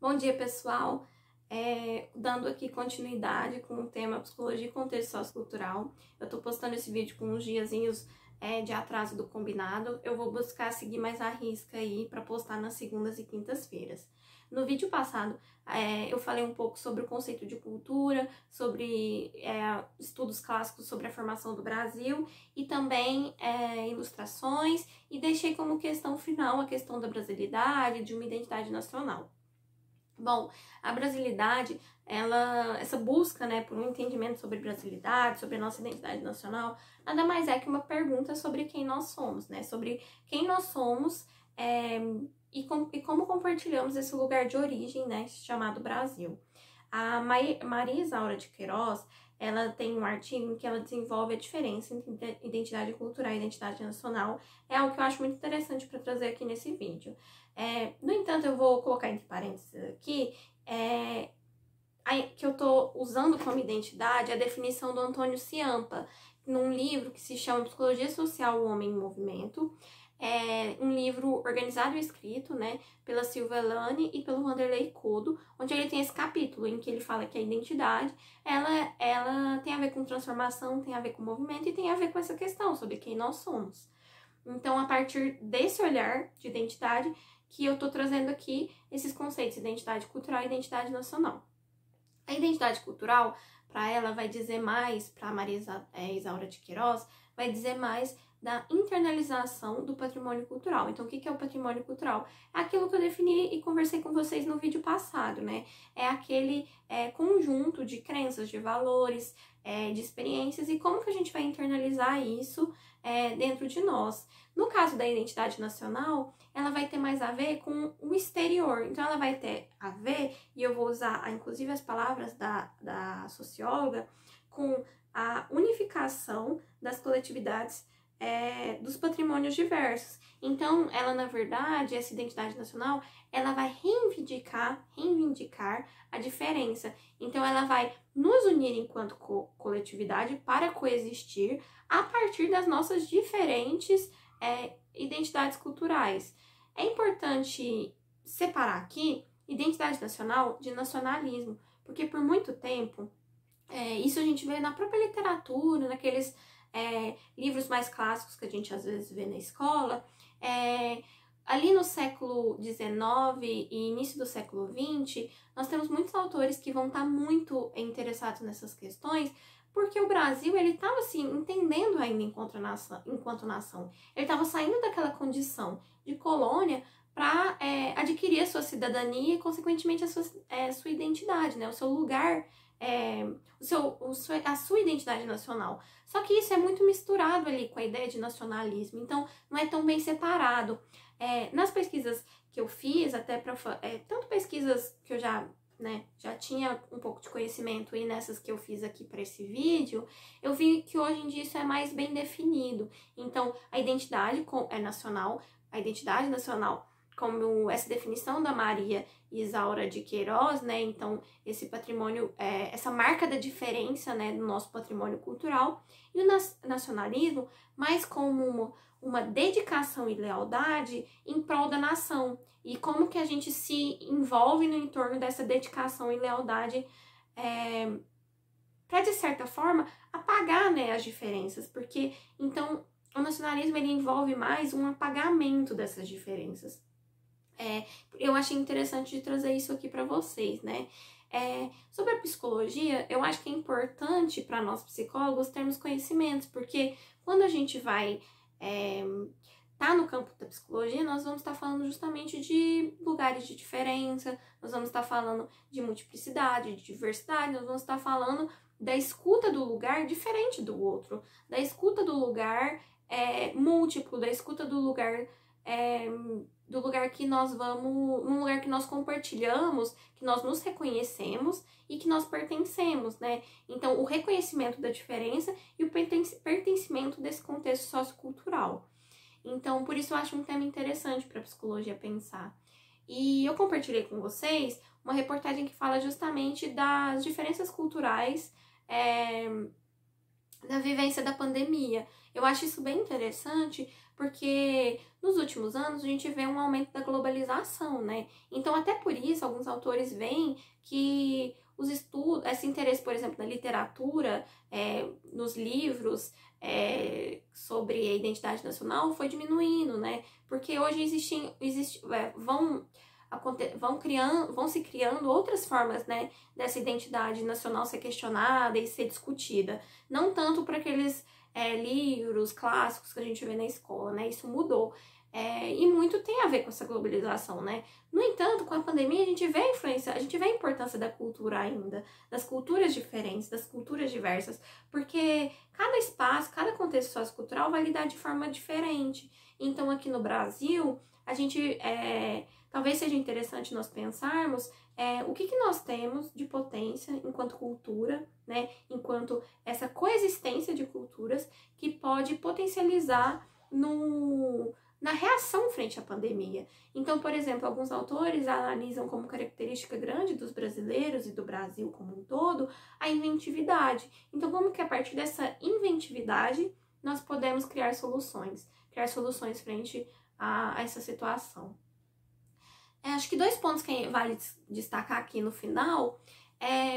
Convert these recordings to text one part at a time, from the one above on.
Bom dia, pessoal! Dando aqui continuidade com o tema Psicologia e Contexto Sociocultural. Eu tô postando esse vídeo com uns diazinhos de atraso do combinado. Eu vou buscar seguir mais à risca aí para postar nas segundas e quintas-feiras. No vídeo passado, eu falei um pouco sobre o conceito de cultura, sobre estudos clássicos sobre a formação do Brasil e também ilustrações, e deixei como questão final a questão da brasilidade, de uma identidade nacional. Bom, a brasilidade, essa busca, né, por um entendimento sobre brasilidade, sobre a nossa identidade nacional, nada mais é que uma pergunta sobre quem nós somos, né, sobre quem nós somos e como compartilhamos esse lugar de origem, né, chamado Brasil. A Maria Isaura de Queiroz, ela tem um artigo em que ela desenvolve a diferença entre identidade cultural e identidade nacional. É algo que eu acho muito interessante para trazer aqui nesse vídeo. No entanto, eu vou colocar entre parênteses aqui que eu estou usando como identidade a definição do Antônio Ciampa, num livro que se chama Psicologia Social, o Homem em Movimento. É um livro organizado e escrito, né, pela Silvia Elane e pelo Wanderlei Codo, onde ele tem esse capítulo em que ele fala que a identidade, ela tem a ver com transformação, tem a ver com movimento e tem a ver com essa questão sobre quem nós somos. Então, a partir desse olhar de identidade, que eu estou trazendo aqui esses conceitos de identidade cultural e identidade nacional. A identidade cultural, para ela, vai dizer mais, para a Maria Isaura de Queiroz, vai dizer mais da internalização do patrimônio cultural. Então, o que é o patrimônio cultural? É aquilo que eu defini e conversei com vocês no vídeo passado, né? É aquele conjunto de crenças, de valores, de experiências e como que a gente vai internalizar isso dentro de nós. No caso da identidade nacional, ela vai ter mais a ver com o exterior. Então, ela vai ter a ver, e eu vou usar inclusive as palavras da socióloga, com a unificação das coletividades dos patrimônios diversos. Então, ela, na verdade, essa identidade nacional, ela vai reivindicar a diferença. Então, ela vai nos unir enquanto coletividade para coexistir a partir das nossas diferentes identidades culturais. É importante separar aqui identidade nacional de nacionalismo, porque por muito tempo, isso a gente vê na própria literatura, naqueles livros mais clássicos que a gente às vezes vê na escola, ali no século XIX e início do século XX, nós temos muitos autores que vão estar muito interessados nessas questões, porque o Brasil, ele estava assim, entendendo ainda enquanto nação. Ele estava saindo daquela condição de colônia para adquirir a sua cidadania e, consequentemente, a sua identidade, né? O seu lugar, a sua identidade nacional. Só que isso é muito misturado ali com a ideia de nacionalismo, então não é tão bem separado. Nas pesquisas que eu fiz, até tanto pesquisas que eu já tinha um pouco de conhecimento, e nessas que eu fiz aqui para esse vídeo, eu vi que hoje em dia isso é mais bem definido. Então, a identidade nacional, a identidade nacional, como essa definição da Maria Isaura de Queiroz, né? Então, esse patrimônio, essa marca da diferença, né, do nosso patrimônio cultural, e o nacionalismo mais como uma dedicação e lealdade em prol da nação, e como que a gente se envolve no entorno dessa dedicação e lealdade para, de certa forma, apagar, né, as diferenças, porque, então, o nacionalismo, ele envolve mais um apagamento dessas diferenças. Eu achei interessante de trazer isso aqui para vocês, né? Sobre a psicologia, eu acho que é importante para nós psicólogos termos conhecimentos, porque quando a gente vai tá no campo da psicologia, nós vamos estar falando justamente de lugares de diferença, nós vamos estar falando de multiplicidade, de diversidade, nós vamos estar falando da escuta do lugar diferente do outro, da escuta do lugar múltiplo, da escuta do lugar que nós vamos, num lugar que nós compartilhamos, que nós nos reconhecemos e que nós pertencemos, né? Então, o reconhecimento da diferença e o pertencimento desse contexto sociocultural. Então, por isso eu acho um tema interessante para a psicologia pensar. E eu compartilhei com vocês uma reportagem que fala justamente das diferenças culturais da vivência da pandemia. Eu acho isso bem interessante, porque nos últimos anos a gente vê um aumento da globalização, né? Então, até por isso, alguns autores veem que os estudos, esse interesse, por exemplo, na literatura, nos livros sobre a identidade nacional foi diminuindo, né? Porque hoje vão se criando outras formas, né, dessa identidade nacional ser questionada e ser discutida. Não tanto para aqueles livros clássicos que a gente vê na escola, né? Isso mudou. E muito tem a ver com essa globalização, né? No entanto, com a pandemia, a gente vê a influência, a gente vê a importância da cultura ainda, das culturas diferentes, das culturas diversas, porque cada espaço, cada contexto sociocultural vai lidar de forma diferente. Então, aqui no Brasil, a gente, talvez seja interessante nós pensarmos o que nós temos de potência enquanto cultura, né? Enquanto essa coexistência de culturas que pode potencializar na reação frente à pandemia. Então, por exemplo, alguns autores analisam como característica grande dos brasileiros e do Brasil como um todo a inventividade. Então, como que a partir dessa inventividade nós podemos criar soluções frente a essa situação. Acho que 2 pontos que vale destacar aqui no final.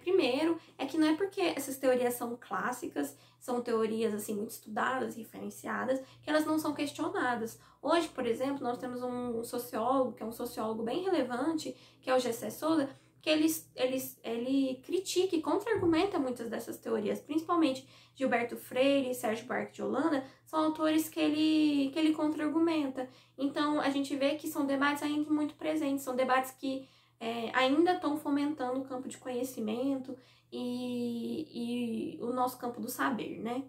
Primeiro, que não é porque essas teorias são clássicas, são teorias assim muito estudadas, referenciadas, que elas não são questionadas. Hoje, por exemplo, nós temos um sociólogo, que é um sociólogo bem relevante, que é o Gessé Souza, que ele critica e contra-argumenta muitas dessas teorias, principalmente Gilberto Freire e Sérgio Buarque de Holanda, são autores que ele contra-argumenta. Então, a gente vê que são debates ainda muito presentes, são debates que ainda estão fomentando o campo de conhecimento e o nosso campo do saber, né?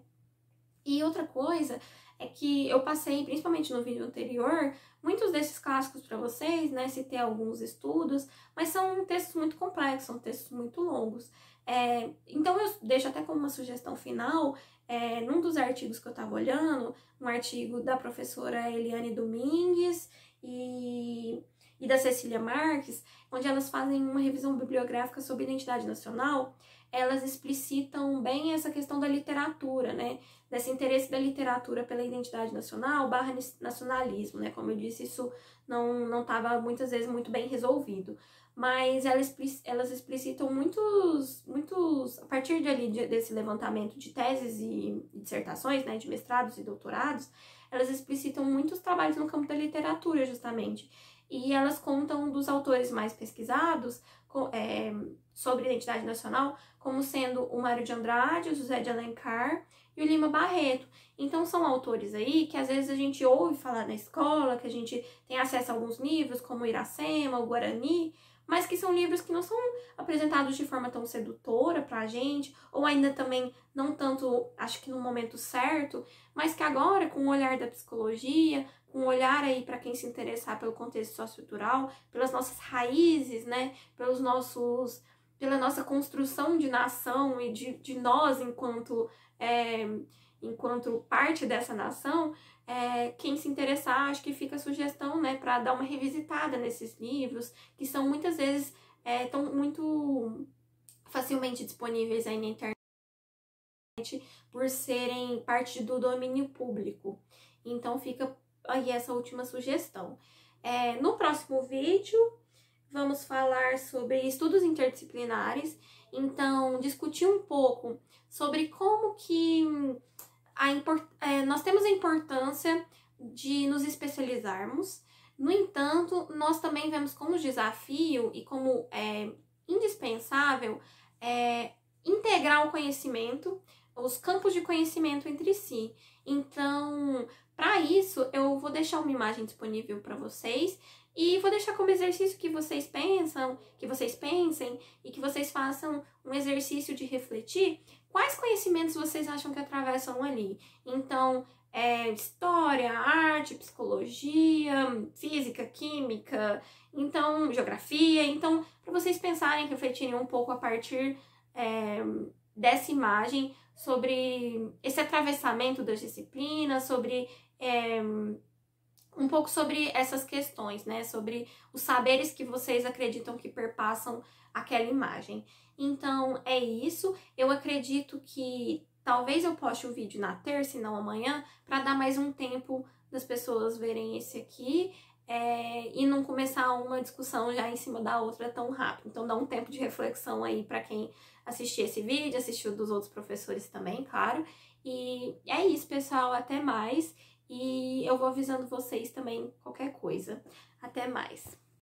E outra coisa é que eu passei, principalmente no vídeo anterior, muitos desses clássicos para vocês, né? Citei alguns estudos, mas são textos muito complexos, são textos muito longos. Então eu deixo até como uma sugestão final, num dos artigos que eu estava olhando, um artigo da professora Eliane Domingues e da Cecília Marques, onde elas fazem uma revisão bibliográfica sobre identidade nacional, elas explicitam bem essa questão da literatura, né? Desse interesse da literatura pela identidade nacional / nacionalismo, né? Como eu disse, isso não estava muitas vezes muito bem resolvido. Mas elas explicitam muitos a partir desse levantamento de teses e dissertações, né? De mestrados e doutorados, elas explicitam muitos trabalhos no campo da literatura, justamente. E elas contam dos autores mais pesquisados sobre identidade nacional como sendo o Mário de Andrade, o José de Alencar e o Lima Barreto. Então são autores aí que às vezes a gente ouve falar na escola, que a gente tem acesso a alguns livros como o Iracema, o Guarani, mas que são livros que não são apresentados de forma tão sedutora pra gente, ou ainda também não tanto, acho que no momento certo, mas que agora, com o olhar da psicologia, com um olhar aí para quem se interessar pelo contexto sociocultural, pelas nossas raízes, né, pela nossa construção de nação e de nós enquanto parte dessa nação, quem se interessar, acho que fica a sugestão, né, para dar uma revisitada nesses livros, que são muitas vezes tão muito facilmente disponíveis aí na internet por serem parte do domínio público. Então fica aí essa última sugestão. No próximo vídeo, vamos falar sobre estudos interdisciplinares, então discutir um pouco sobre como que nós temos a importância de nos especializarmos. No entanto, nós também vemos como desafio e como indispensável integrar o conhecimento, os campos de conhecimento entre si. Então, para isso, eu vou deixar uma imagem disponível para vocês e vou deixar como exercício que vocês pensem e que vocês façam um exercício de refletir quais conhecimentos vocês acham que atravessam ali. Então, história, arte, psicologia, física, química, então, geografia. Então, para vocês pensarem, refletirem um pouco a partir dessa imagem sobre esse atravessamento das disciplinas, sobre um pouco sobre essas questões, né? Sobre os saberes que vocês acreditam que perpassam aquela imagem. Então, é isso. Eu acredito que talvez eu poste o vídeo na terça e não amanhã, para dar mais um tempo das pessoas verem esse aqui e não começar uma discussão já em cima da outra tão rápido. Então dá um tempo de reflexão aí para quem assistir esse vídeo, assistiu dos outros professores também, claro. E é isso, pessoal, até mais. E eu vou avisando vocês também qualquer coisa. Até mais!